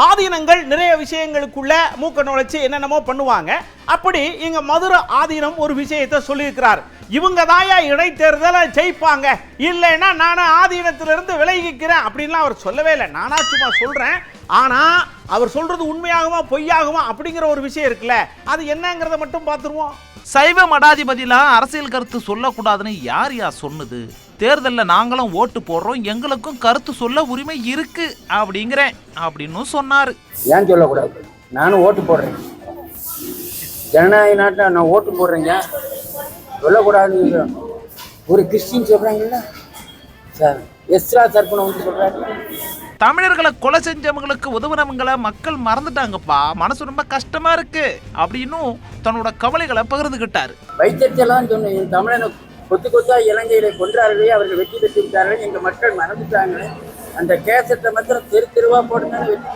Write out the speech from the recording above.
ஆதீனங்கள் நிறைய விஷயங்களுக்குள்ள மூக்க நுழைச்சு என்னென்னமோ பண்ணுவாங்க. அப்படி இங்க மதுரை ஆதீனம் ஒரு விஷயத்தை சொல்லியிருக்கிறார். இவங்க தாயா இடைத்தேர்தலை ஜெயிப்பாங்க, இல்லைன்னா நானும் ஆதீனத்திலிருந்து விலகிக்கிறேன் அப்படின்லாம் அவர் சொல்லவே இல்லை. நானா சும்மா சொல்றேன். ஆனா அவர் சொல்றது உண்மையாகுமா பொய்யாகுமா அப்படிங்கிற ஒரு விஷயம் இருக்குல்ல, அது என்னங்கிறத மட்டும் பார்த்துருவோம். சைவ மடாதிபதிலாம் அரசியல் கருத்து சொல்லக்கூடாதுன்னு யார் சொன்னது? தேர்தலில் நாங்களும் ஓட்டு போடுறோம், எங்களுக்கும் கருத்து சொல்ல உரிமை இருக்கு அப்படிங்கிறேன் அப்படின்னு சொன்னாரு. ஏன் சொல்லக்கூடாது? நானும் ஓட்டு போடுறேன், ஜனநாயக நாட்டில் நான் ஓட்டு போடுறேங்க, சொல்லக்கூடாதுன்னு ஒரு கிறிஸ்டின் சொல்றாங்கல்ல சார், எஸ்ரா தர்ப்பணம் வந்து சொல்றாங்க. தமிழர்களை கொலை செஞ்சவங்களுக்கு உதவுனவங்களை மக்கள் மறந்துட்டாங்கப்பா, மனசு ரொம்ப கஷ்டமா இருக்கு அப்படின்னும் தன்னோட கவலைகளை பகிர்ந்துகிட்டாரு. வைத்தியத்தெல்லாம் சொன்னேன், தமிழனை கொத்து கொத்தா இலங்கையில கொன்றார்களே, அவர்கள் வெற்றி பெற்று விட்டார்கள், எங்க மக்கள் மறந்துட்டாங்களே, அந்த கேசத்தை மாத்திரம் தெரு தெருவா போடுங்க வெற்றி